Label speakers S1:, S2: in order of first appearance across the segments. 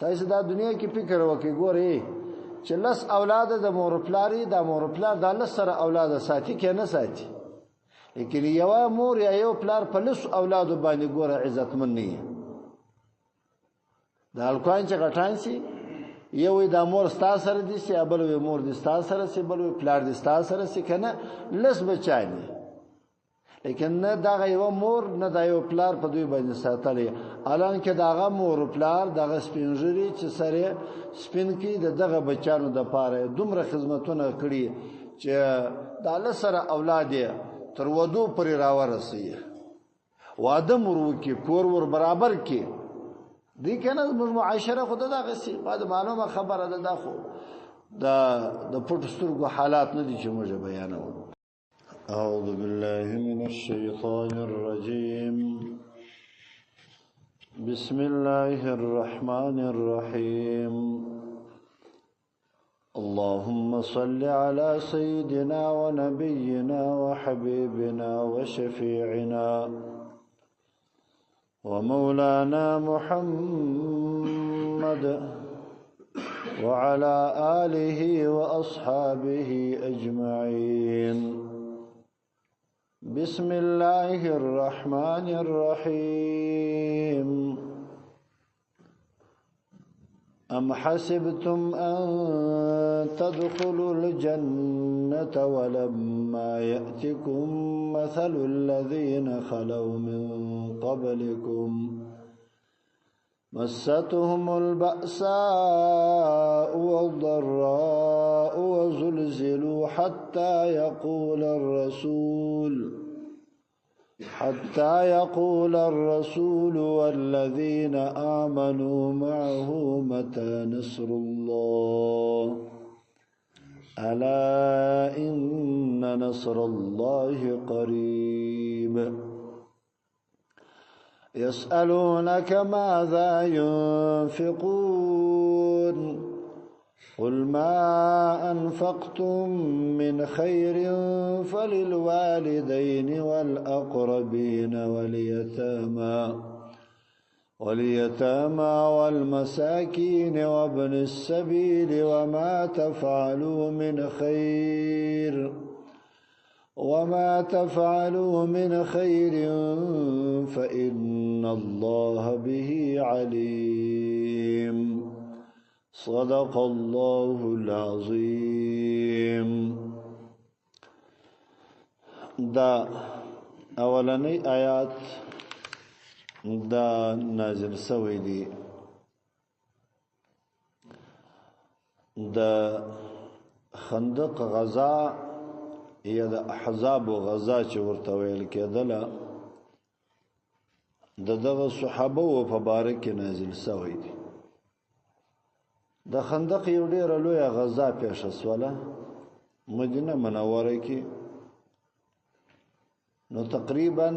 S1: تاسو دا دنیا کې فکر وکړئ ګورئ چې لس اولاد د مور پلاری د مور پلار د لس سره اولاد ساتي کې نه ساتي لیکن یو مور یا یو پلار په لس اولاد باندې ګوره عزتمن نه د الکوان چې غټان شي یو د مور ستا سره دي سی بل وی مور دي ستا سره سی بل وی پلار دي ستا سره سی کنه لس بچانی لیکن نه دا یو مور نه دا یو پلار په دوی باندې ساتلې الان کې داغه مور پلار دغه سپینجری چې سره سپین کې دغه بچانو د پاره دومره خدمتونه کړی چې د الله سره اولاد تر ودو پر راورسي واده مرو کې کور ور برابر کې دې کنه معاشره خود دا غسي بعد معلومه خبره ده خو د پټ سترګو حالات نه دي چې موږ بیانو. أعوذ بالله من الشيطان الرجيم بسم الله الرحمن الرحيم اللهم صل على سيدنا ونبينا وحبيبنا وشفيعنا ومولانا محمد وعلى آله وأصحابه أجمعين. بسم الله الرحمن الرحيم أم حسبتم أن تدخلوا الجنة ولما يأتكم مثل الذين خلوا من قبلكم مستهم البأساء والضراء وزلزلوا حتى يقول الرسول والذين آمنوا معه متى نصر الله ألا إن نصر الله قريب. يسألونك ماذا ينفقون قل ما أنفقتم من خير فللوالدين والأقربين واليتامى والمساكين وابن السبيل وما تفعلوا من خير فإن الله به عليم. صدق الله العظيم. دا اولنی آیات دا نازل سوی دی دا خندق غزا یا د احزاب و غزا چې ورته ویل کېدله دغه صحابه و مبارک نازل شوی دی. د خندق یو ډیره لویه غزا پیښ شوله مدینه منوره کې. نو تقریبا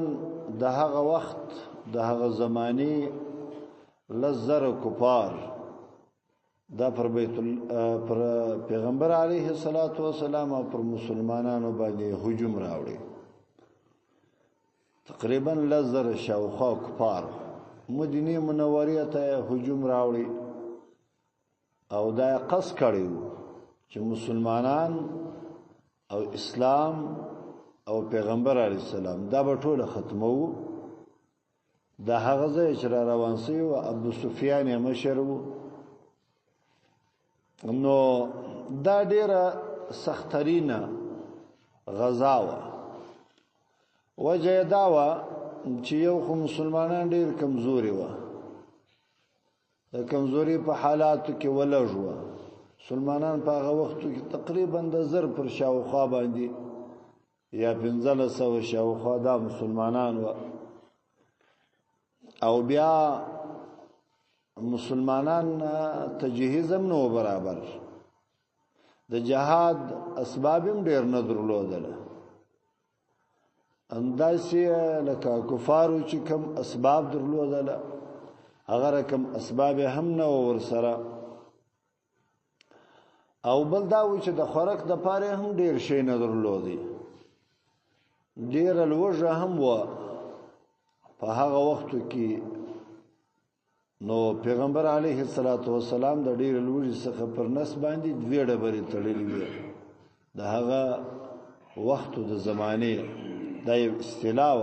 S1: د هغه وخت د هغه زمانی لزر کفار دا پر پیغمبر علیه الصلاۃ والسلام او پر مسلمانانو باندې هجوم راوړي. تقریبا لزر شاوخوا کفار مدینه منوره ته هجوم راوړي او دا قص کړي چې مسلمانان او اسلام او پیغمبر علیه السلام دا به ټول ختمو. دا هغه ځای چې را روان سي او ابو سفیان یې مشر وو. نو دا ډیره سخترینه غزا وه. وجه دا وه چې یو خو مسلمانان ډیر کمزوري وه، د کمزوري په حالاتو کې ولږ وه. مسلمانان په هغه وختو کې تقریبا د زر پر شاوخوا باندې یا 1500 شاوخوا دا مسلمانان وه. او بیا مسلمانان تجهیز هم نو برابر، د جهاد اسباب هم ډیر نه درلودل. انداسې لکه کفارو چې کم اسباب درلودل هغه رقم اسباب هم نه ورسره. او بل دا و چې د خوراک د پاره هم ډیر شي نه درلودي، ډیر لوږه هم و په هغه وختو کې. نو پیغمبر علیه الصلاۃ والسلام د ډیر لوړي څخه پر نس باندې دوی ډبرې تړلې وي د هغه وخت د زمانه د اصطلاح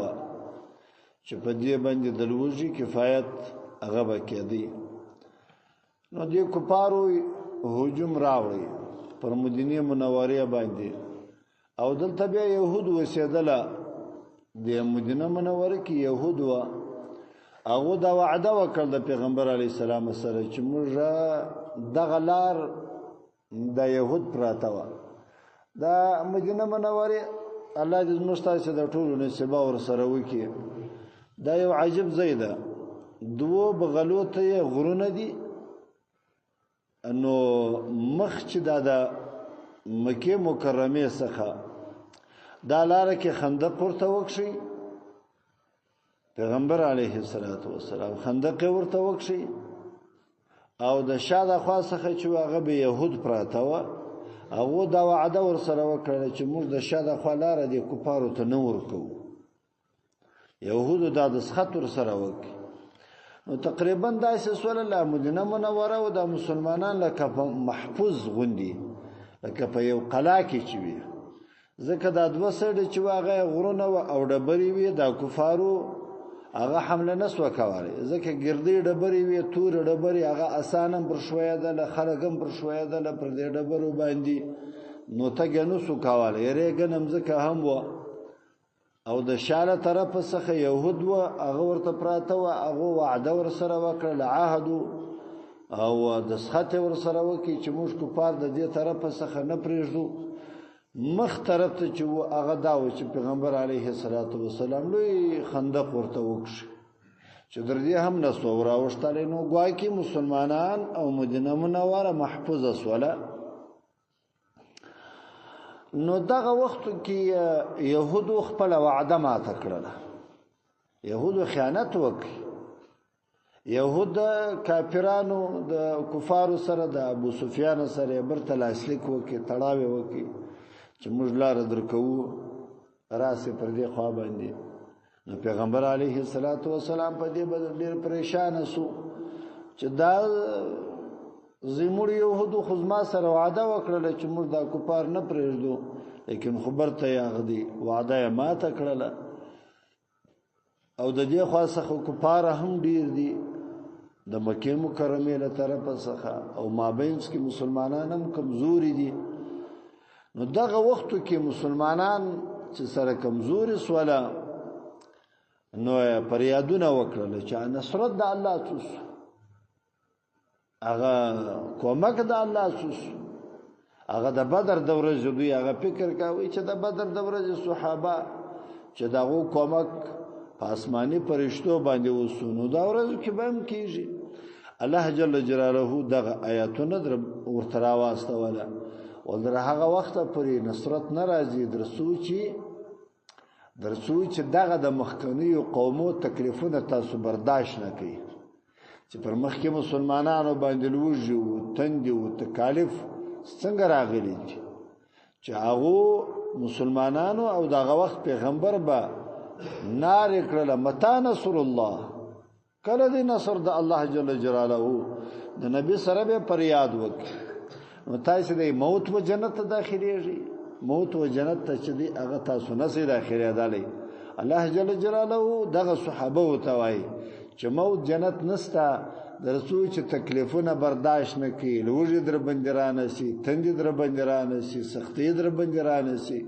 S1: چې په دې باندې د لوړي کفایت هغه بکېدی نو دې کفارو هجوم راوړي پر مدینه منوره باندې او دلته بیا يهود وسیدله د مدینه منوره کې يهود وا هغه دا وعده وکړه د پیغمبر علی السلام سره چې موږ د غلار د يهود پراته و دا مدینه منوره الله دې موږ تاسو د ټولو نسبه ور سره وکي دا یو عجب زیده دوه بغلوته غرونه دي انو مخ چې د مکه مکرمه څخه دا لار کې خندق ورته وکشي پیغمبر علیه الصلاۃ والسلام خندق ورته وکشي او د شاده خاصه چې هغه به يهود پراته و هغه دا وعده ور سره وکړه چې موږ د شاده خلار دي کوپارو ته نور کو يهود دا د سخت ور سره وکړي نو تقریبا دا سول الله مدینه منوره او د مسلمانان لکه محفوظ غوندي لکه په یو قلا کې چې وي ځکه دا دوه سړي چې واغه غرونه او ډبري وي دا کفارو هغه حمله نسو کوي ځکه ګردي ډبري وي تور ډبري هغه اسانه پر شويه ده خلګم پر شويه ده پر دې ډبرو باندې نو ته ګنو سو کوي یره ګنم ځکه هم و او د شاله طرف څخه يهود و هغه ورته پراته و هغه وعده ور سره وکړه عهد او د سخت ور سره وکي چې موږ کفار د دې طرف څخه نه پریږدو مخ طرف ته چې هغه دا و چې پیغمبر علیه الصلاۃ والسلام لوی خندق ورته وکړ چې در دې هم نسو راوښتل نو ګوای کې مسلمانان او مدینه منوره محفوظه سواله نو دغه وخت کې يهودو خپل وعده ماته کړله يهودو خیانت وکړي يهود کافرانو د کفارو سره د ابو سفیان سره برته لاسلیک وکړي تړاوي وکړي چې موږ لار درکو راسه پر دې خوا باندې نو پیغمبر علیه الصلاۃ والسلام په دې باندې ډېر پریشان شو چې دا زموږ يهودو خزما سره وعده وکړه چې موږ دا کفار نه پرېږدو لیکن خبرته یې غدي وعده یې ماته کړله او د دې خاصه کفار هم ډیر دي د مکه مکرمه له طرفه څخه او مابینس کې مسلمانان هم کمزوري دي نو دغه وخت کې مسلمانان چې سره کمزوري سواله نو پریادونه وکړل چې نصرت د الله څخه هغه کومک د الله څخه هغه د بدر د ورځې دوی هغه فکر کوي چې د بدر د ورځې صحابه چې دغه کومک په آسماني فرشتو باندې وسونو دا ورځ کې به هم کیږي الله جل جلاله دغه آیاتونه در ورته راوستوله ولر هغه وخت پرې نصرت ناراضي درسو چې دغه د مخکنی قومو تکلیفونه تاسو برداشت نه کوي چې پر مخکې مسلمانانو باندې لوږي او تندي او تکالیف څنګه راغلي چې هغه مسلمانانو او دغه وخت پیغمبر به نار کړل متا نصر الله کله دې نصر د الله جل جلاله د نبی سره به فریاد وکړي نو تاسو د موت و جنت ته داخليږي موت و جنت ته چې دی هغه تاسو نه سي داخلي دالي الله جل جلاله دغه صحابه وتوي چې موت جنت نستا درسو چې تکلیفونه برداشت نه کوي لوږي در بندرانه سي تندې در بندرانه سي سختي در بندرانه سي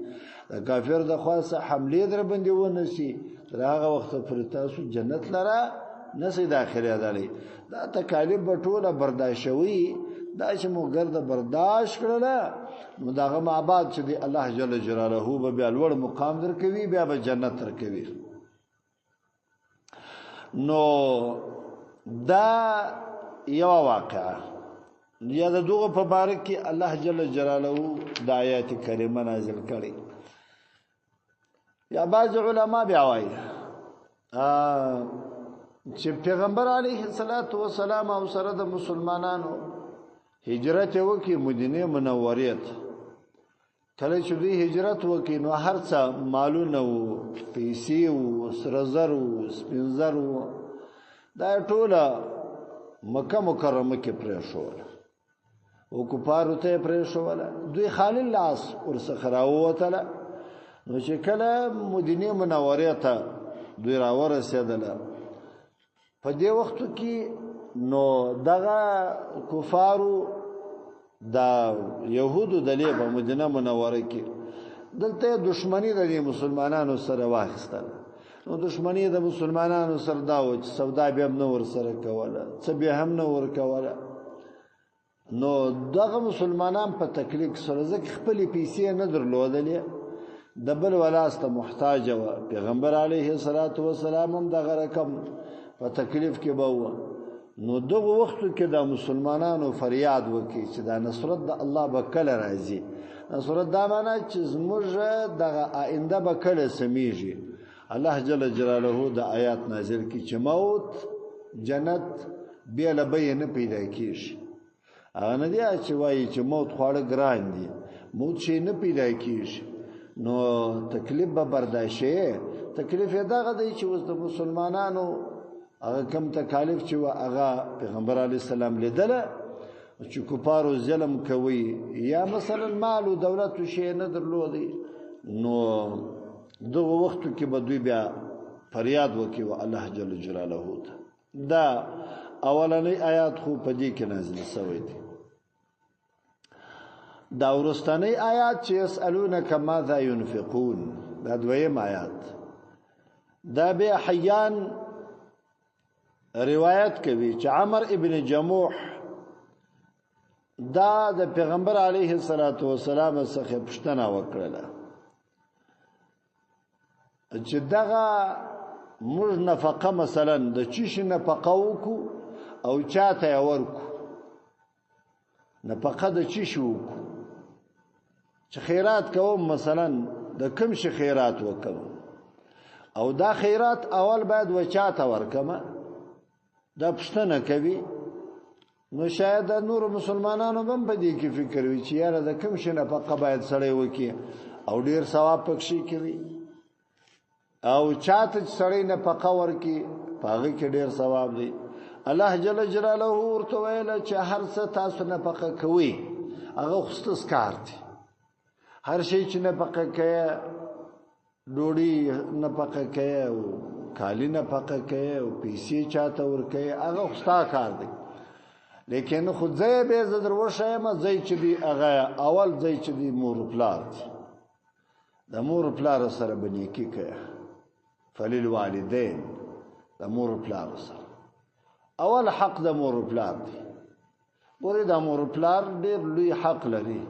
S1: کافر د خاصه حمله در بندونه سي هغه وخت پر تاسو جنت لره نسي داخلي دالي دا تکالیف بټوله برداشت وي دا چې مو ګرځه برداشت کړل نو داغه معباد چې دی الله جل جلاله به لوړ مقام درکوي بیا به جنت درکوي نو دا یو واقعه یا د دوغه په باره کې الله جل جلاله د آیات کریمه نازل کړي یا بعض علما بیا وایي چې پیغمبر علیه الصلاۃ والسلام او سره د مسلمانانو هجرت وکي مدینه منوره ته کله چې دوی هجرت وکي نو هر څه مالونه او پیسې او سرزر او سپینزر دا ټوله مکه مکرمه کې پرېښول او کفارو ته پرېښول دوی خالی لاس ورڅخه راووتله نو چې کله مدینه منوره ته دوی راورسېدل په دې وخت کې نو دغه کفارو دا يهودو دلې په مدینه منوره کې دلته دشمنی د مسلمانانو سره واخیستل نو دشمنی د مسلمانانو سره دا و چې سودا به هم نور سره کوله څه به هم نور کوله نو دغه مسلمانان په تکلیف سره ځکه خپل پیسې نه درلودلې د بل ولاسته محتاج و پیغمبر علیه الصلاۃ والسلام هم دغه رقم په تکلیف کې به نو دغه وخت کې د مسلمانانو فریاد وکړي چې دا نصرت د الله به کله راځي نصرت دا معنی چې زموږ دغه آینده به کله سميږي الله جل جلاله د آیات نازل کی چې موت جنت بیا له بینه پیدا کیږي هغه نه دی چې وایي چې موت خواړه ګران دي موت شي نه پیدا کیږي نو تکلیف به برداشته تکلیف دغه دی چې اوس د مسلمانانو هغه کم تکالیف چې هغه پیغمبر علی السلام لیدله چې کفارو ظلم کوي یا مثلا مال او دولت شي نه درلودي نو دغه وخت کې به دوی بیا فریاد وکړي او الله جل جلاله ته دا اولنی آیات خو په دې کې نازل شوی دی دا ورستنی آیات چې يسالونک ماذا ينفقون دا دویم آیات دا به حیان روایت کوي چې عمر ابن جموح دا د پیغمبر علیه الصلاۃ والسلام څخه پوښتنه وکړه چې دغه موږ نفقه مثلا د چیش نفقه وکړو او چاته ورکو نفقه د چیش وکړو چې خیرات کوم مثلا د کوم شي خیرات وکړو او دا خیرات اول باید و چاته ورکمه دا پښتنه کوي نو شاید نور مسلمانانو هم په دې کې فکر وي چې یاره د کوم شي نفقه باید سړی وکړي او ډیر ثواب پکې کوي او چاته سړی نفقه ورکړي هغه کې ډیر ثواب دی الله جل جلاله ورته ویل چې هر څه تاسو نفقه کوي هغه خصوص کار دی هر شي چې نفقه کوي ډوډۍ نفقه کوي او کالی نفقه کوي او پیسې چاته ورکوي هغه خصوصا کار دی لیکن خود ځای به زدر وشه ما ځای چې دی هغه اول ځای چې دی مور پلار د مور پلار سره بنی کی کوي فللوالدین د مور پلار سره اول حق د مور پلار دی ګورې د مور پلار ډېر لوی حق لري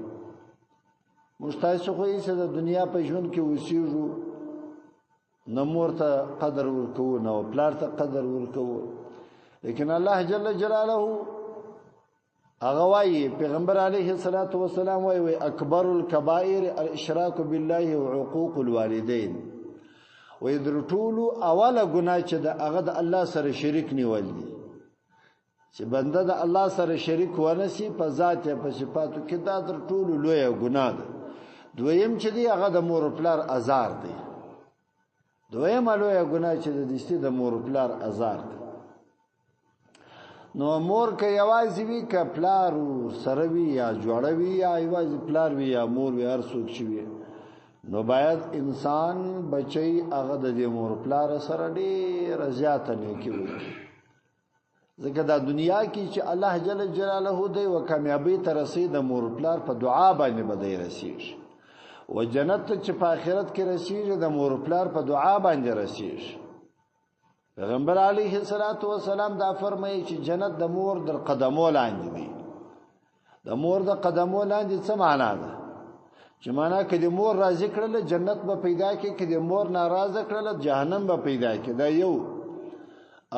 S1: مستایس خو یې د دنیا په ژوند کې وسیږو نو مور ته قدر ورکو نو پلار ته قدر ورکو لیکن الله جل جلاله هغه وايي پیغمبر علیه الصلاۃ والسلام وايي اکبر الکبائر الاشراک بالله وعقوق الوالدین و یذرتول اوله ګناه چې د هغه د الله سره شریک نیول دي چې بنده د الله سره شریک ونسی په ذات یا په صفاتو کې دا در ټول لوی ګناه ده دویم چې دی هغه د مور پلار ازار دی دویم لوی ګناه چې د دستی د مور پلار ازار دی نو مور که یوازې وی که پلار سره وی یا جوړوي یا یوازې پلار وی یا مور وی هر څوک شي نو باید انسان بچي هغه د مور پلار سره ډېر زیاته نیکی وکړي ځکه دا دنیا کې چې الله جل جلاله دی او کامیابی ته رسید د مور پلار په دعا باندې بدای رسیږي او جنت چې په آخرت کې رسیږي د مور پلار په دعا باندې رسیږي پیغمبر علیه الصلاۃ والسلام دا فرمایي چې جنت د مور در قدمو لاندې دی د مور د قدمو لاندې څه معنا ده چې معنا کې د مور راضي کړل جنت به پیدا کې کې د مور ناراضه کړل جهنم به پیدا کې دا یو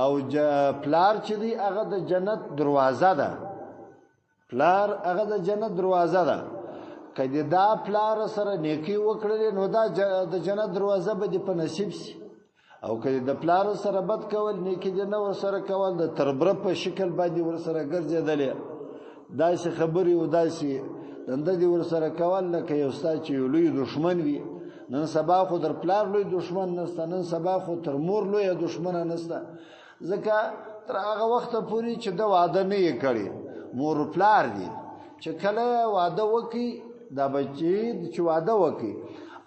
S1: او پلار چې دی هغه د جنت دروازه ده پلار هغه د جنت دروازه ده کله دا پلار سره نیکی وکړل نو دا د جنت دروازه به په نصیب شي او کله د پلار سره بد کول نیکی د نو سره کول د تربره په شکل باندې ور سره ګرځیدل داسې خبري او داسې دنده دی ور سره کول لکه یو ستا چې لوی دشمن وي نن سبا خو در پلار لوی دشمن نسته نن سبا خو تر مور لوی دشمن نسته ځکه تر هغه وخت پورې چې د واده نه یې کړي مور پلار دي چې کله واده وکي دا بچي چې واده وکي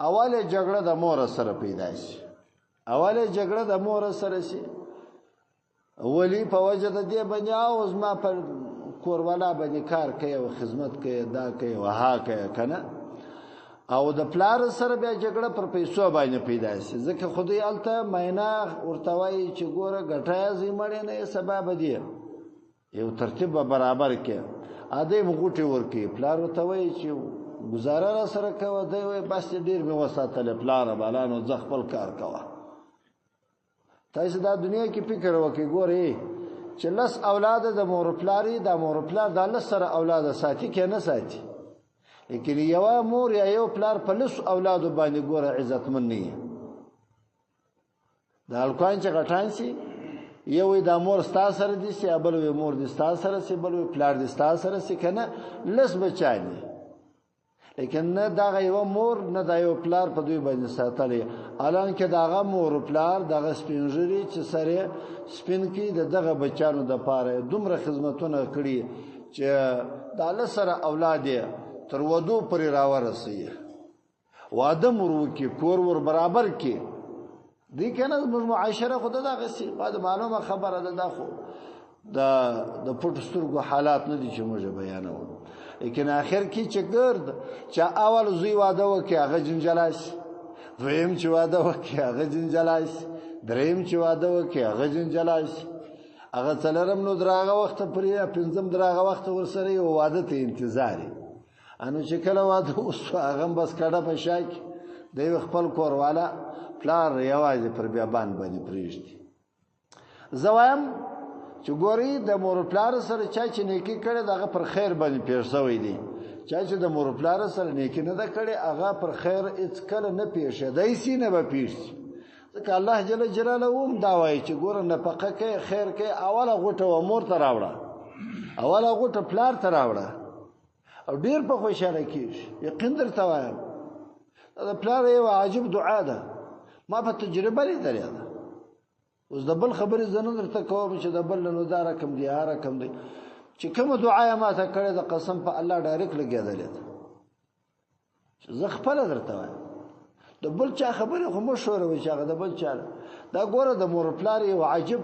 S1: اوله جګړه د مور سره پیدا شي اوله جګړه د مور سره شي ولی په وجه د دې باندې اوس ما پر کوروالا باندې کار کوي او خدمت کوي دا کوي وها کوي کنه او د پلار سره بیا جګړه پر پیسو باندې پیدا شي ځکه خدای الته مینا ورتوي چې ګوره ګټه زیمړې نه سبب دی یو ترتیب برابر کې اده مغوټي ورکی پلار ورتوي چې گزاره را سره کوي دی وای بس ډیر مې وساتل پلار بالانو ځ خپل کار کوه تاسو دا دنیا کې فکر وکړئ ګورئ چې لس اولاد د مور پلاری د مور پلار د لس سره اولاد ساتي کې نه ساتي لیکن یو مور یا یو پلار په لس اولاد باندې ګوره عزتمن نه د الکوان چې غټان شي یو د مور ستا سره دي چې بل وي مور د ستا سره سي بل وي پلار د ستا سره سي کنه لس بچانی لیکن نه دا یو مور نه دا یو پلار په دوی باندې ساتلې الان کې داغه مور پلار دغه سپینجری چې سره سپین کې دغه بچانو د پاره دومره خدمتونه کړی چې د الله سره اولاد تر ودو پر راورسي واده مرو کې کور ور برابر کې دې کنه معاشره خود دغه سي بعد معلومه خبره ده خو د پټ سترګو حالات نه دي چې موږ بیانو لیکن اخر کې چې ګرد چې اول زوی واده وکي هغه جنجالاش دویم چې واده وکي هغه جنجالاش دریم چې واده وکي هغه جنجالاش هغه څلرم نو دراغه وخت پرې پنځم دراغه وخت ورسره یو واده ته انتظار انو چې کله واده اوس هغه بس کډه په شاک دی خپل کور والا پلار یوازې پر بیابان باندې پریږدي زوایم چې ګوري د مور پلار سره چې نیکی کړي دغه پر خیر باندې پیښوي دي چې د مور پلار سره نیکی نه ده کړي هغه پر خیر هیڅ کله نه پیښه دی سي نه به پیښ ځکه الله جل جلاله هم دا وایي چې ګوره نفقه کې خیر کې اوله غوټه و مور ته راوړه اوله غوټه پلار ته راوړه او ډیر په خوشاله کیږي یقین درته وایم دا پلار یو عجیب دعا ده ما په تجربه لیدلې ده اوس د بل خبرې زنه درته کوم چې د بل نو دار کم دی هر کم دی چې کوم دعا ما ته کړې د قسم په الله ډایرکټ لګیدلې ده چې زه خپل درته وایم د بل چا خبره خو مشوره وي چې هغه د بل چا دا ګوره د مور پلار یو عجیب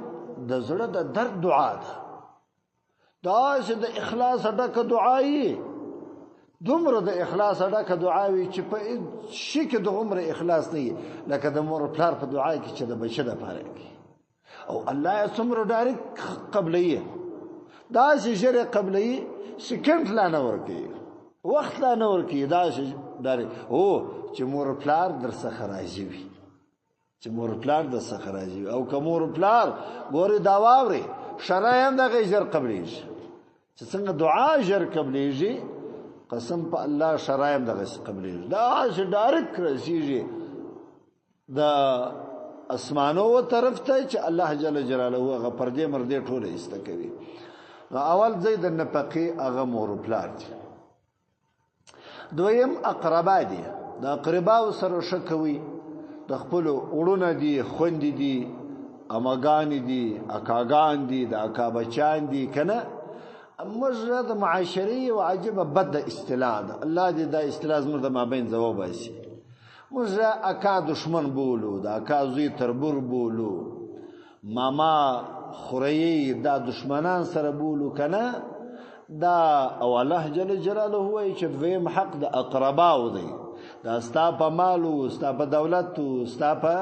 S1: د زړه د درد دعا ده دا چې د اخلاص ډکه دعایي دومره د اخلاص ډکه دعاوي چې په شي کې د عمر اخلاص نه لکه د مور پلار په دعا کې چې د بچی د پاره کې او الله یې څومره ډایرک قبليه دا چې جره قبليه سکند لا نه ورکی وخت لا نه ورکی دا چې ډایرک او چې مور پلار در څخه راځي وي چې مور پلار در څخه راځي او که مور پلار ګوري دا واوري شرایم دغه جر قبليږي چې څنګه دعا جر قبليږي قسم په الله شرایم دغه قبليږي دا چې ډایرک راځي دا اسمانو و طرف ته چې الله جل جلاله هغه پردې مردې ټوله استکوي اول زید النفقي هغه مور پلار دي دویم اقربا دي د اقربا سره شکوي د خپل وړونه دي خوند دي اماګان دي اکاګان دي د اکا بچان دي کنه مجرد د معاشري او عجيبه بد اصطلاح ده الله دې دا اصطلاح زموږ د مابین ځواب شي مجرد اکا دشمن بولو دا اکا زوی تربور بولو ماما خوري دا دشمنان سره بولو کنه دا او الله جل جلاله هو چې دویم حق د اقرباو دی دا ستا په مالو ستا په دولت ستا په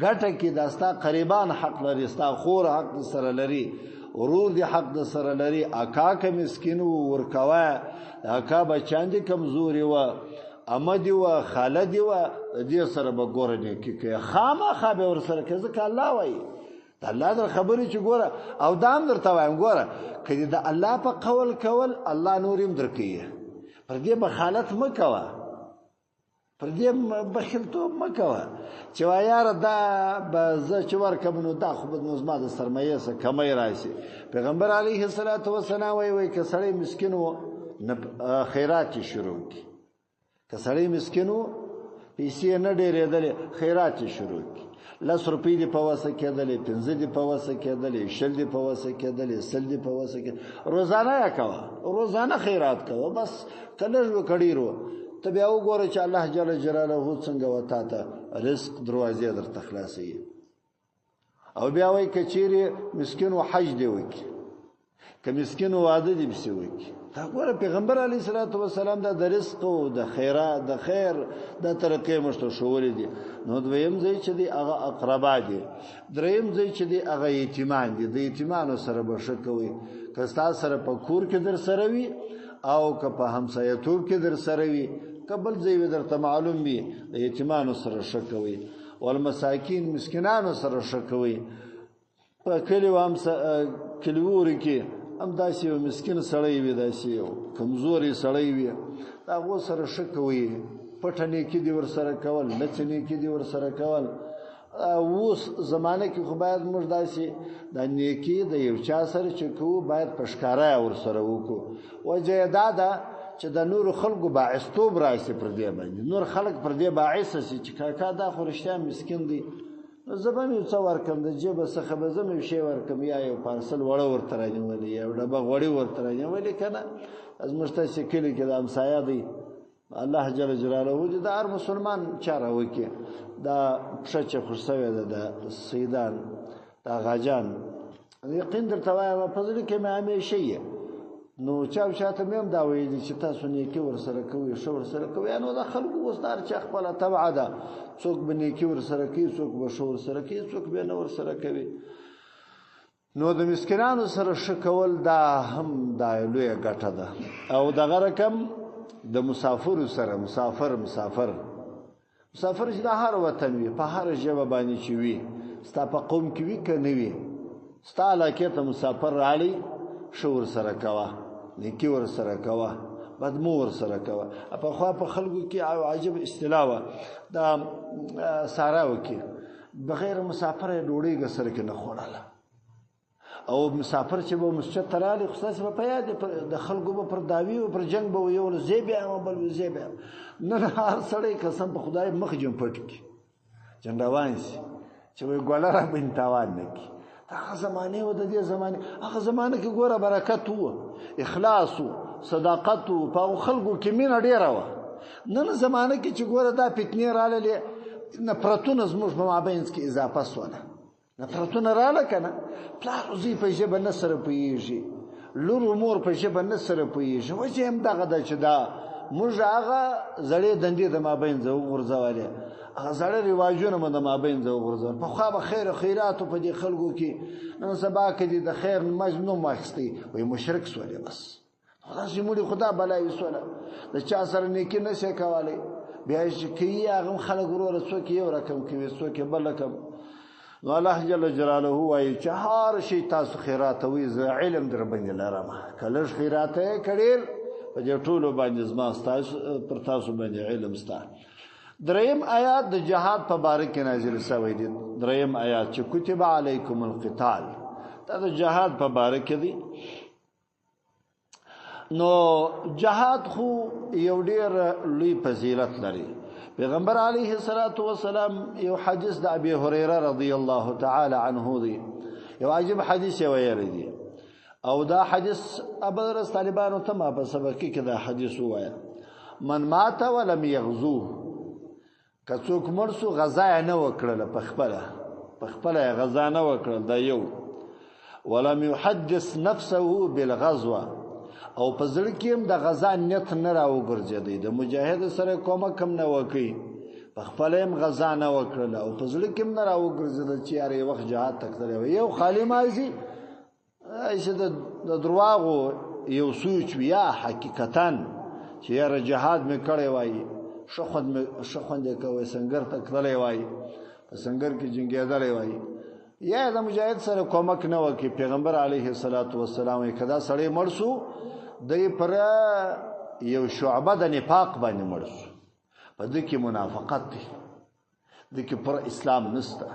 S1: ګټه کې دا ستا قریبان حق لري ستا خور حق سره لري ورور دی حق د سره لري اکا که مسکین ورکوا اکا بچان دي کمزوري و امدی و خالدی و دې سره به ګورنه کې خامخا به ور سره کې ځکه الله وایي الله در خبرې چې ګوره او دام درته وایم ګوره کله د الله په قول کول الله نوریم درکې پر دې بخالت مکوا پر دې بخیلتوب مکوا چې یار دا به چې ورکم نو دا خو به نظم د سرمایه سره کمای راشي پیغمبر علیه الصلاۃ والسلام وایي که سړی مسکین و خیرات شروع کی که سړی مسکین و پیسې نه ډېرېدل خیرات شروع کی 10 روپۍ دی په وسه کېدلې 15 دی په وسه کېدلې 20 دی په وسه کېدلې 100 دی په وسه کې روزانه یا کوه روزانه خیرات کوه بس کله وکړیرو ته بیا وګوره چې الله جل جلاله څنګه وتا ته رزق دروازې درته خلاصي او بیا وای کچيري مسكين او حج دی وکي که مسكين واده دی بسی وکي دا ګوره پیغمبر علی صلوات و سلام د رزق او د خیرات د خیر د طریقې مشته شوولې دي نو دویم ځای چې دی هغه اقربا دي دریم ځای چې دی هغه یتیمان دي د یتیمانو سره بشکوي که تاسو سره په کور کې در سره وي او که په همسایتوب کې در سره وي قبل ځای درته معلوم وي د یتیمانو سره شکوي والمساکین مسکینانو سره شکوي په کلیو هم کلیوري کې هم داسې یو مسکین سړی وي داسې یو کمزوري سړی وي دا هغو سره شکوي پټه نیکي دي ورسره کول لڅه نیکي دي ورسره کول اوس زمانه کې خو باید موږ داسې د نیکي د یو چا سره چې کوو باید په ښکاره ورسره وکړو وجه یې دا ده چې د نور خلکو باعثتوب راشي پر دې باندې نور خلک پر دې باعث شي چې کاکا دا خو رښتیا مسکین دی زه به مې څه ورکم د جیبه څخه به زه مې شی ورکم یا یو پارسل وړه ورته رانیولې یا یو ډبه غوړي ورته رانیولې که نه زموږ تاسې کلي کې د همسایه دی الله جل جلاله دې د هر مسلمان چاره وکړي دا پښه چې خوش شوې ده د سیدان د غاجان یقین درته وایم په زړه کې مې همیشه یې نو چاو چاته مې هم دا ویلي چې تاسو نیکي ورسره کوئ ښه ورسره کوئ نو د خلکو اوس د هر چا خپله طبعه ده څوک به نیکي ورسره کوي څوک به ښه ورسره کوي څوک به نه ورسره کوي نو د مسکینانو سره ښه کول دا هم دا لویه ګټه ده او دغه رقم د مسافرو سره مسافر چې د هر وطن وي په هر ژبه باندې چې وي ستا په قوم کې وي که نه وي ستا علاقې ته مسافر راغلی ښه ورسره کوه نیکي ورسره کوه بد مو ورسره کوه پخوا په خلکو کې عجب اصطلاح وه دا ساراو کې بغیر مسافر یې ډوډۍ سره کې نه خوړله او مسافر چې به مسجد ته راغلی خو ستاسې به په یاد د خلکو به پر دعوي او پر جنګ به ویول زه بیا یم بل زه بیا یم نن هر سړی قسم په خدای مخ جم پټ کړي جنډوان شي چې وایي ګوله را بین تاوان نه کړي هغه زمانې و د دې زمانې هغه زمانه کې ګوره برکت و اخلاص و صداقت و په هغو خلکو کې مینه ډېره وه نن زمانه کې چې ګوره دا فتنې راغللې نفرتونه زموږ په مابینځ کې اضافه سوله نفرتونه راغله که نه پلار زوی په ژبه نه سره پوهېږي لور و مور په ژبه نه سره پوهېږي وجه هم دغه ده چې دا موږ هغه زړې دندې د مابینځه وغورځولې هغه زړه رواجونه مو د مابینځه وغورځول پخوا به خیر و خیراتو په دې خلکو کې نن سبا که دې د خیر نوم واخیستی وایي مشرک سولې بس داسې مړي خدا بلایي سوله د چا سره نیکي نه شي کولی بیا چې کوي هغه هم خلک وروره څوک یو رقم کوي څوک یې بل رقم نو الله جل جلاله وایي چې هر شي تاسو خیراتوئ زه علم در باندې لرم که لږ خیراته یې کړېر په دې ټولو باندې زما پر تاسو باندې علم ستا دریم آیات د جهاد په باره کې نازل شوی دی دریم آیات چې کتب علیکم القتال دا د جهاد په باره کې دی نو جهاد خو یو ډېر لوی فضیلت لري پیغمبر علیه الصلاة والسلام یو حدیث د ابي هريره رضی الله تعالی عنه دی یو عجیب حدیث یې ویلی دی او دا حدیث ابرز طالبانو ته ما په سبق کې دا حدیث ووایه من مات ولم یغزوه که څوک مړ سو غزا یې نه وکړله په خپله یې غزا نه وکړل دا یو ولم یحدث نفسه بالغزوه او په زړه کې هم د غزا نیت نه راوګرځېدی د مجاهد سره کومک هم نه وکړي په خپله هم غزا نه وکړله او په زړه کې هم نه راوګرځېدل چې یاره یو وخت جهاد ته تللی وی یو خالي مازي ایسه د درواغو یو سوچ وي یا حقیقتا چې یاره جهاد مې کړی وایي ښه خوند یې کوی سنګر ته تللی وایي په سنګر کې جنګېدلی وایي یا د مجاهد سره کومک نه وکړي پیغمبر علیه الصلاة والسلام یې که دا سړی مړ سو دی پر یو شعبه د نفاق باندې مړ سو په دې کې منافقت دی دې کې پر اسلام نسته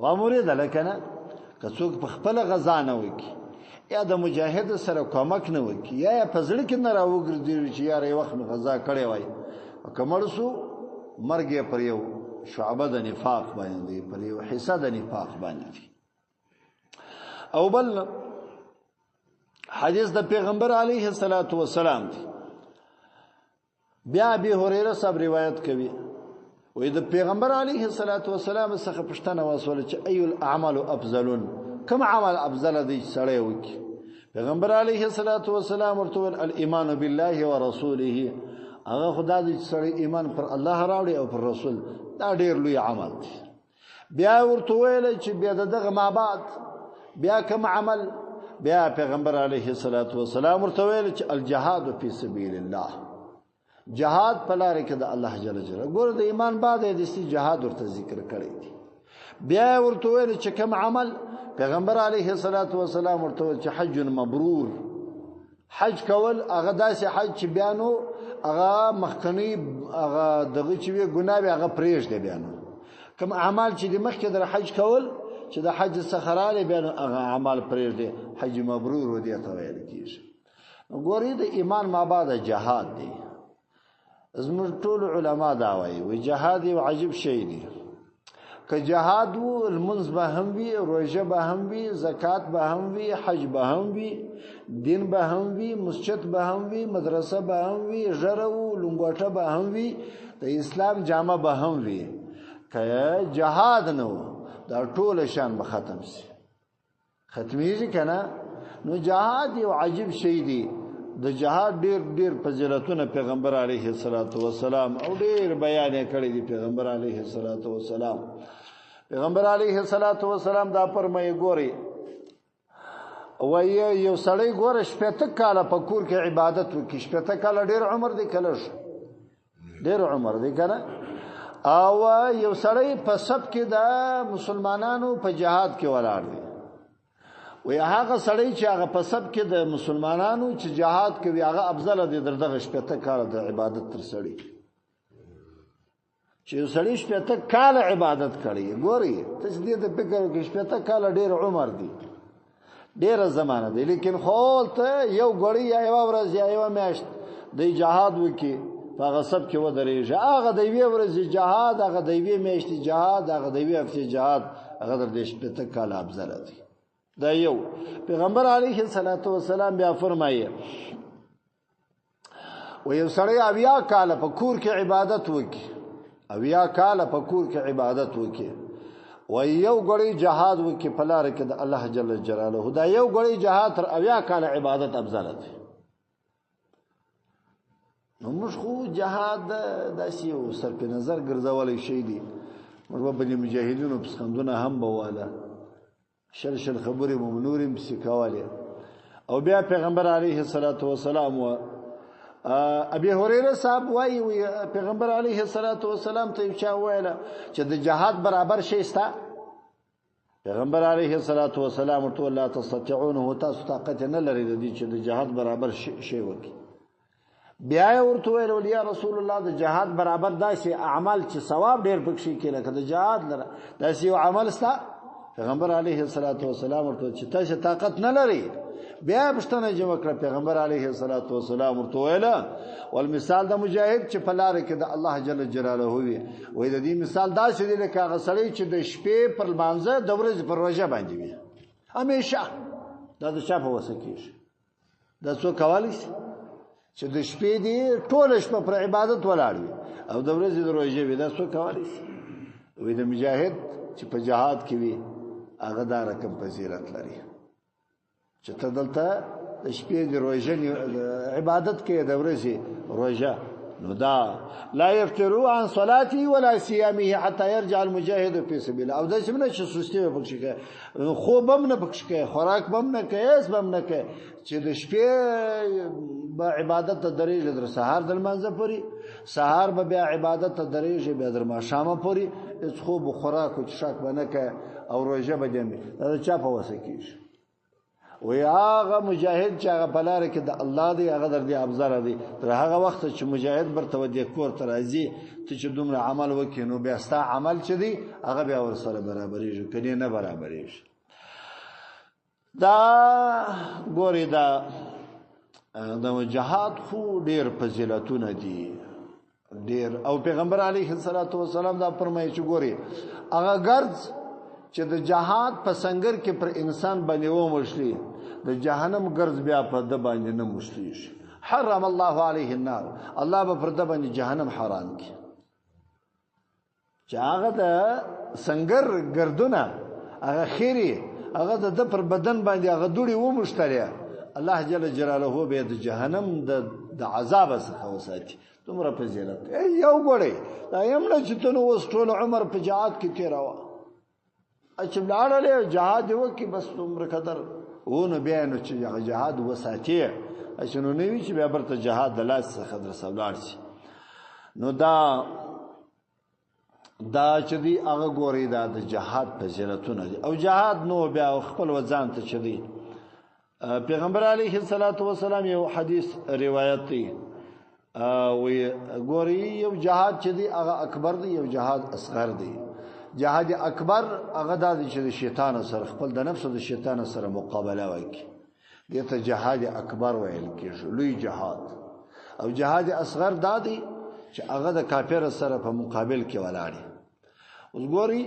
S1: وامورېده لکه نه که څوک په خپله غزا نه وکړي یا د مجاهد سره کومک نه وکړي یا په زړه کې نه راوګرځېږي چې یاره یو وخت مې غزا کړې وای که مړ سو مرګ یې پر یو شعبه د نفاق باندې پر یو حصہ د نفاق باندې. او بل حدیث د پیغمبر علیه الصلاۃ والسلام دی. بیا ابي هريره صاحب روایت کوي وې د پیغمبر علیه الصلاۃ والسلام څخه پښتنه واسوله چې اي الاعمال افضل، کوم عمل افضل دی سړی وکي؟ پیغمبر علیه الصلاۃ والسلام ورته الايمان بالله ورسوله، هغه خدا دې سړی ایمان پر الله راوړي او پر رسول، دا ډیر لوی عمل دی. بیا ورته ویل چې بیا دغه ما بعد بیا کوم عمل؟ بیا پیغمبر علیه الصلاۃ والسلام ورته ویل چې الجهاد فی سبیل الله، جهاد په لار کې د الله جل جلاله. ګور د ایمان بعد د جهاد ورته ذکر کړی دی. بیا ورته ویل چې کوم عمل؟ پیغمبر علیه الصلاۃ والسلام ورته ویل چې حج مبرور، حج کول هغه داسې حج چې بیانو هغه مخکنی هغه دغه چې وی ګناه به هغه پرېږدي، بیانو کوم اعمال چې د مخکې در حج کول چې د حج څخه راغلي بیانو هغه اعمال پرېږدي، حج مبرور ودی ته ویل کیږي. ګورې د ایمان ما بعد جهاد دی. زموږ ټول علما دا وایي وی جهاد یو عجیب شی دی. که جهاد وو المنز به هم وي، روژه به هم وي، زکات به هم وي، حج به هم وي، دین به هم وي، مسجد به هم وي، مدرسه به هم وي، ژره وو لنګوټه به هم وي، د اسلام جامه به هم وي. که جهاد نه وو دا ټول شان به ختم شي، ختمیږي کنه. نو جهاد یو عجیب شی دی. د جهاد ډیر فضیلتونه پیغمبر علیه الصلاۃ والسلام او ډیر بیان کړی دی پیغمبر علیه الصلاۃ والسلام. پیغمبر علیه الصلاۃ والسلام دا فرمایي ګوري وای یو سړی ګوره شپته کاله په کور کې عبادت وکړي، شپته کاله ډیر عمر دی، کله ډیر عمر دی کنه. او یو سړی په سب کې د مسلمانانو په جهاد کې ولاړ دی، وی هغه سړی چې هغه په سب کې د مسلمانانو چې جهاد کوي هغه افضل دی دغه شپته کاله د عبادت تر سړی چې سړی شپته کاله عبادت کوي. ګوري تجدید فکر کې شپته کاله ډیر عمر دی، ډیر زمانه دی، لیکن خو ته یو غړی یا یو ورځ یا یو میاشت د جهاد وکي هغه سب کې ودرېږي، هغه د یوې ورځې جهاد، هغه د یوې میاشتې جهاد، هغه د یوې هفتې جهاد، هغه د شپته کاله افضل دی. دا یو. پیغمبر علیه الصلاۃ والسلام بیا فرمایي و یو سړی 80 کاله په کور کې عبادت وکي، 80 کاله په کور کې عبادت وکي، و یو غړي جهاد وکي په لار کې د الله جل جلاله، دا یو غړي جهاد تر 80 کاله عبادت افضل دی. نو موږ خو جهاد داسې یو سر په نظر ګرځولې شي دی. موږ په مجاهدینو په سخندونه هم بواله شل خبرې ممنورم سکواله. او بیا پیغمبر علیه الصلاۃ والسلام و ابي هريره صاحب وایي پیغمبر علیه الصلاۃ والسلام ته چا ویله چې د جهاد برابر شي ستا؟ پیغمبر علیه الصلاۃ والسلام ورته لا تستطيعون، تاسو طاقت نه لرئ د دې چې د جهاد برابر شي وکي. بیا ورته ویل یا رسول الله د جهاد برابر داسې اعمال چې ثواب ډیر پکې کې لکه د جهاد لره داسې یو عمل ستا؟ پیغمبر علیه الصلاۃ والسلام ورته چې تاسو طاقت نه لرئ. بیا پښتنه جمع کړ پیغمبر علیه الصلاۃ والسلام ورته ویل والمثال د مجاهد چې په لار کې د الله جل جلاله وي، وې د دې مثال دا چې لکه هغه سړی چې د شپې پر مانځه د ورځې پر روژه باندې وي همیشه، دا د چا په وسه کېږي؟ دا څو کولی شي چې د شپې دی ټول شپه پر عبادت ولاړ وي او د ورځې د روژې وي؟ دا څو کولی شي؟ وې د مجاهد چې په جهاد کې وي هغه دا رقم فضیلت لري چې ته دلته د شپې د روژې عبادت کې د ورځې روژه. نو دا لا يفتروا عن صلاته ولا صيامه حتى يرجع المجاهد في سبيل. او دا څنګه چې سستی وبخښي کوي، خوب هم نه بخښي کوي، خوراک هم نه کوي، اس هم نه کوي، چې د شپې به عبادت ته درېږي در سحر د منځه پوري، سحر به بیا عبادت ته درېږي بیا در ماښامه پوري، اس خوب خوراک او چشاک به نه کوي او روژه به دمي. دا چا په وسه کېږي؟ وی هغه مجاهد چې هغه په لار کې د الله دی هغه در دې افضل دی. تر هغه وخت چې مجاهد برته ودی کور ته راځي ته چې دومره عمل وکړي نو بیا ستا عمل چې دی هغه بیا ورسره برابرېږي، کني نه برابرېږي. دا ګوري دا د جهاد خو ډېر فضیلتونه دي ډیر. او پیغمبر علیه الصلاۃ والسلام دا فرمایي چې ګوري هغه ګرځ چې د جهاد په سنگر کې پر انسان باندې و مشلی د جهنم ګرځ بیا په د باندې نه مشلی شي. حرم الله علیه النار، الله به پر د باندې جهنم حرام کړي. چې هغه د سنگر ګردونه هغه خیری هغه د پر بدن باندې هغه دوړي و مشتري، الله جل جلاله به د جهنم د عذاب څخه وساتي. تمره فضیلت یو ګړی دا یمنه چې ته نو اوس ټول عمر په جهاد کې تیراوه، چې لاړلې جهاد وکي بس تمره قدر ونه بیا نو چې جهاد وساتي چې نو نوی چې بیا برته جهاد د لاس څخه در سولار شي. نو دا چې دی هغه ګوري دا د جهاد فضیلتونه دي. او جهاد نو بیا خپل وځان ته چې دی پیغمبر علیه الصلاۃ والسلام یو حدیث روایت دی وی ګوري یو جهاد چې دی هغه اکبر دی، یو جهاد اصغر دی. جهاد اکبر هغه د شیطان سره خپل د نفس او د شیطان سره مقابله وکړي، دته جهاد اکبر ویل کېږي، لوی جهاد. او جهاد اصغر دا دی چې هغه د کافر سره په مقابل کې ولاړی. اوس ګوري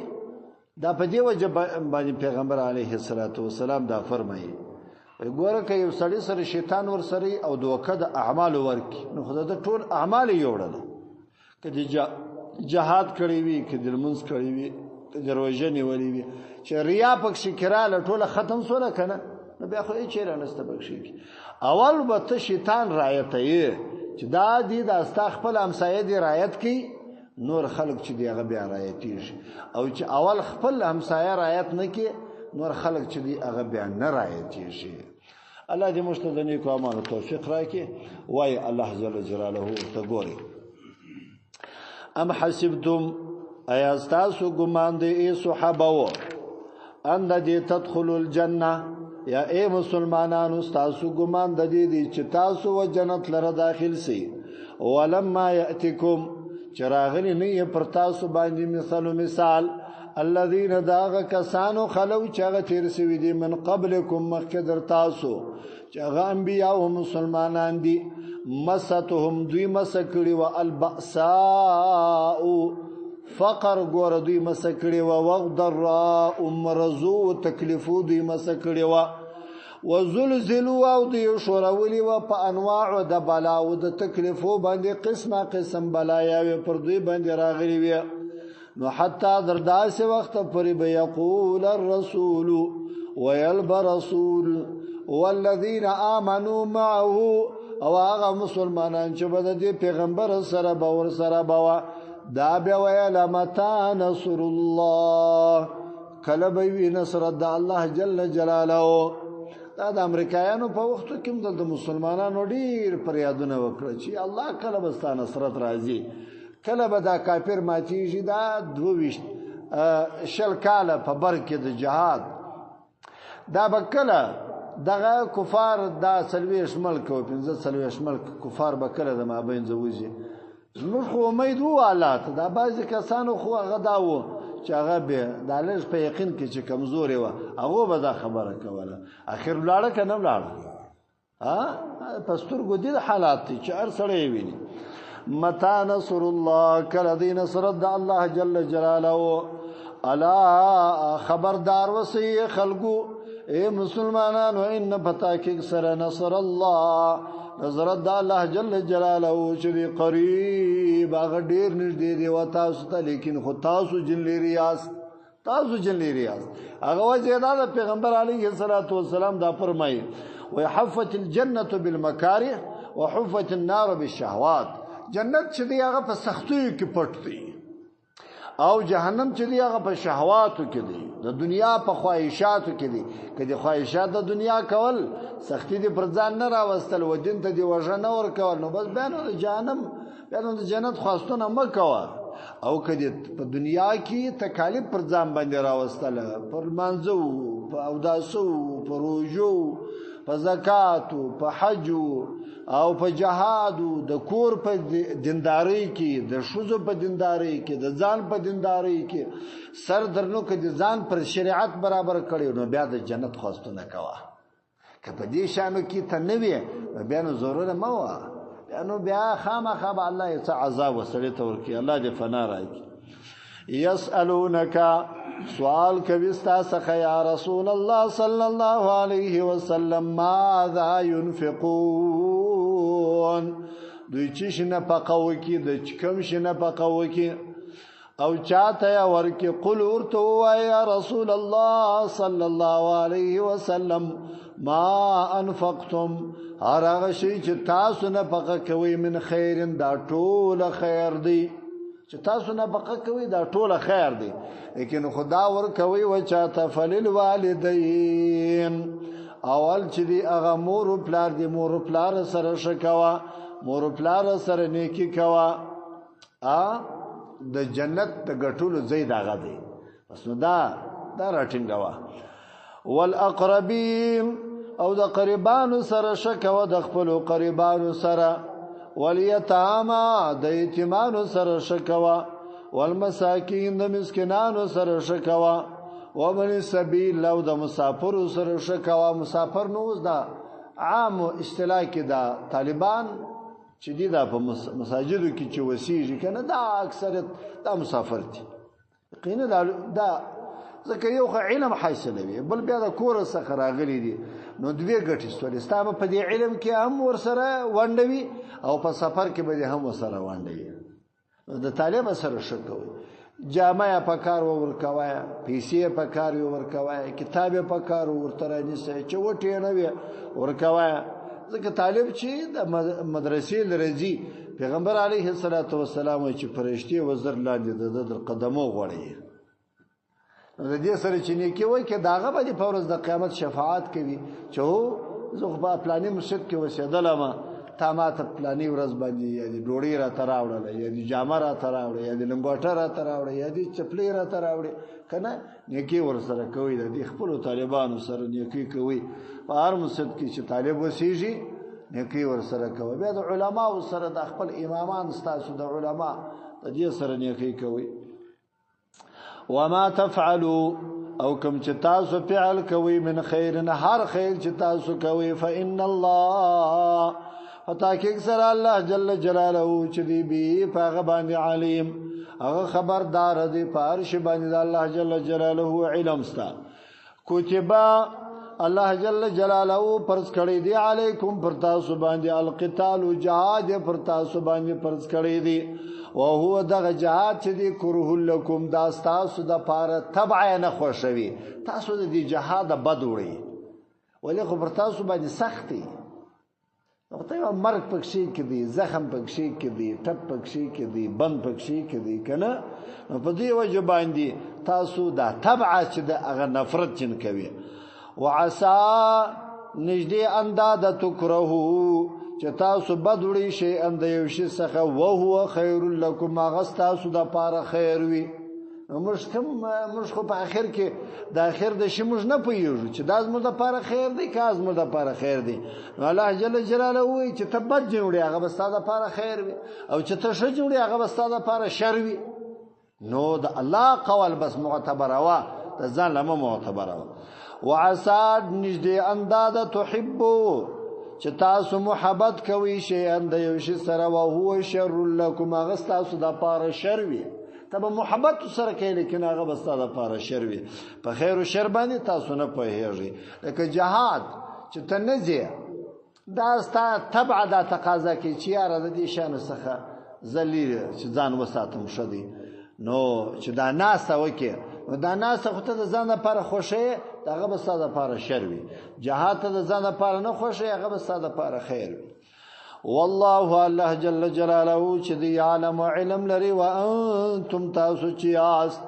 S1: دا په دی وجه باندې پیغمبر علیه الصلاۃ والسلام دا فرمایي ګوره که یو سړی سره شیطان ور سره او دوکه د اعمال ورکی نو خدای د ټول اعمال یوړل، که د جهاد کړی وي، که د لمونځ کړی وي، که د روژې نیولې وي، چې ریا پکې کراله ټوله ختم سوله کنه نو بیا خو یې چیرې نسته بخښي. اول به ته شیطان رایت یې چې دا دی د استا خپل همسایه دی رایت کی، نور خلق چې دی هغه بیا رایتیږي. او چې اول خپل همسایه رایت نه کی نور خلق چې دی هغه بیا نه رایتیږي. الله دې موږ ته د نیکو اعمالو توفیق راکړي. وای الله جل جلاله ته ګوري ام حسبتم ایا تاسو ګمان دي ای صحابه و ان دې تدخلوا الجنه، یا اے مسلمانانو تاسو ګمان د دې چې تاسو و جنت لره داخل سي. ولما یاتکم چراغلی نه پر تاسو باندې مثال الذين داغ کسانو خلو چاغه تیر سوي دي من قبلكم مخکدر تاسو چاغه انبیاء او مسلمانان دي مستهم دوی مسکړي و البأساء فقر ګور دوی مسکړي و وغضراء مرزو تکلیفو دوی مسکړي و وزلزلوا او دوی شورولي و په انواع د بلاو د تکلیفو باندې قسم بلایا پر دوی باندې راغلي وي. نو حتی در داسې وخت پورې به یقول الرسول ويلب رسول والذین آمنوا معه، او هغه مسلمانان چې به د پیغمبر سره باور سره باوا دا به ویل متى نصر الله، کله به وی نصر د الله جل جلاله. دا د امریکایانو په وخت کې د مسلمانانو ډیر پریادونه وکړه چې الله کله به ستاسو نصرت راځي، کله به دا کافر ماتیږي. دا 22 شل کاله په بر کې د جهاد دا به کله دغه کفار دا 30 ملک او 15 ملک کفار به کله د مابین زوځي. زموږ خو امید وو الله ته دا بعضی کسانو خو هغه دا وو چې هغه به د لږ په یقین کې چې کمزوري و هغه به دا خبره کوله. اخر لاړه کنه لاړه پستر ګدي حالات چې هر سړی ویني. متى نصر الله کله دی نصرت د الله جل جلاله. الا خبردار وسی خلقو اے مسلمانانو ان پتا کې سره نصر الله نصرت د الله جل جلاله چې قریب هغه ډیر نږدې دی و تاسو ته، لیکن خو تاسو جن لري هغه وجه دا پیغمبر علیه الصلاۃ والسلام دا فرمایي وحفت الجنه بالمکاره وحفت النار بالشهوات. جنت چې دی هغه په سختیو کې پټ دی او جهنم چې دی هغه په شهواتو کې دی، د دنیا په خواهشاتو کې دی. کله خواهشات د دنیا کول سختی دی پر ځان نه راوستل ودین ته دی وژنه ور کول نو بس بیان د جهنم بیان د جنت خواستونه مکوه. او کله په دنیا کې تکالیف پر ځان باندې راوستل پر منځو په اوداسو په روزو په زکات په حج او په جهاد د کور په دینداري کې د شوزو په دینداري کې د ځان په دینداري کې سر درنو کې د ځان پر شریعت برابر کړي نو بیا د جنت خواستونه کوه. که په دې شانو کې ته نه وي بیا نو ضرور ما و نو بیا خامخا به الله یې څه عذاب وسړي ته ورکړي الله دې فنا راکړي یسألونک سوال کوي ستا څخه یا رسول الله صلی الله علیه وسلم ماذا ينفقون دوی چې شنه پقاو کې د چکم شنه پقاو کې او چاته یا ورکی قل ورتو یا رسول الله صلی الله علیه وسلم ما انفقتم هرغه شی چې تاسو نه پقه کوي من خیر دا ټول خیر دی چې تاسو نه پقه کوي دا ټول خیر دی لیکن خدا ور کوي و چاته فلل والدین اول چې دی هغه مور او پلار دی مور او پلار سره شکوا مور او پلار سره نیکی کوا د جنت د غټولو زید هغه دی پس نو دا راټینګوا والاقربین او د قربانو سره شکوا د خپل قربانو سره والیتاما د یتیمانو سره شکوا والمساکین د مسکینانو سره شکوا ومن السبیل لو د مسافر سره شکوا مسافر نو دا عام اصطلاح کې دا طالبان چې دی دا په مساجدو کې چې وسیږي کنه دا اکثریت دا مسافر دي قینه دا ځکه یو علم حاصلوي بل بیا د کور څخه راغلي دي نو دوی ګټي ستوري ستاسو په دې علم کې هم ورسره وانډوي او په سفر کې به هم ورسره وانډوي د طالب سره شکوي جامه په کار ورکوي پیسې په کار ورکوي کتاب په کار ورتره نشي چې وټي نه ورکوي ځکه طالب چې د مدرسې لري پیغمبر علیه الصلاۃ والسلام چې فرشتي وزر لاندې د قدمو غوړي د دې سره چې نیکی وای کې داغه به په ورځ د قیامت شفاعت کوي چې زه په پلانې مسجد کې وسیدلم تا ماته پلانې ورځ باندې یا د ډوړې را تراوړل یا د جامه را تراوړل یا د لنګوټه را تراوړل یا د چپلې را تراوړل کنه نیکی ور سره کوي د خپل طالبانو سره نیکی کوي په هر مسجد کې چې طالب وسیږي نیکی ور سره کوي بیا د علماو سره د خپل امامان ستاسو د علما د دې سره نیکی کوي وما تفعلوا او کوم چې تاسو فعل کوي من خیر هر خیر چې تاسو کوي فإن الله فتاکي سره الله جل جلاله چې دی بي پاغه باندې علیم هغه خبردار دی پارش باندې الله جل جلاله علم ستا کتبا الله جل جلاله پرز کړی دی علیکم پر تاسو باندې القتال جهاد پر تاسو باندې پرز کړی دی او هو دغه جهاد چې دی کره لكم دا تاسو د پاره تبع نه خوشوي تاسو د جهاد بد وړي ولې خو پر تاسو باندې سختي نو ته مرګ پکشي کې دی زخم پکشي کې دی ټپ پکشي کې دی بند پکشي کې دی کنه په دې وجه باندې تاسو دا تبع چې د هغه نفرت جن کوي وعسى نجدي انداد تکرهو چې تاسو بدوړي شي اند یو شي څخه او هو خیر لكم غستاسو د پاره خیر وي موږ خو په اخر کې د اخر د شموږ نه پویږو چې دا زموږ د پاره خیر دی که زموږ د پاره خیر دی الله جل جلاله وایي چې تبد جوړي هغه بس د پاره خیر وي او چې ته ش جوړي هغه بس د پاره شر وي نو د الله قول بس معتبر وا د ځان لمه معتبر وا وعسى نجدي انداد تحبوا چې تاسو محبت کوي شي اند یو شي سره او هو شر لكم هغه تاسو د پاره شر وي تبه محبت سره کوي لیکن هغه بس د پاره شر وي په خیر او شر باندې تاسو نه پوهیږئ لکه جهاد چې تنزه دا ستا تبع د تقاضا کې چې یاره د دې شان څخه ذلیل چې ځان وساتم شدي نو چې دا ناسه وکي دا ناسه خو ته د ځان لپاره خوشي هغه بس د لپاره شر وي جهاد ته د ځان لپاره نه خوشي هغه بس د لپاره خیر وي والله الله جل جلاله چې دی عالم علم لري وانتم تاسو چې اس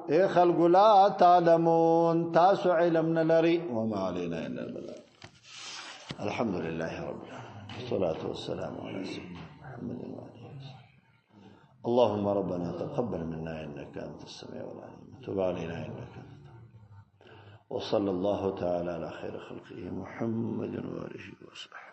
S1: اي خلق لا تعلمون تاسو علم نه لري وما علينا الا البلاغ الحمد لله رب العالمين والصلاه والسلام على سيدنا محمد وعلى اله اللهم ربنا تقبل منا انك انت السميع العليم وتب علينا انك انت وصلى الله تعالى على خير خلقه محمد واله وصحبه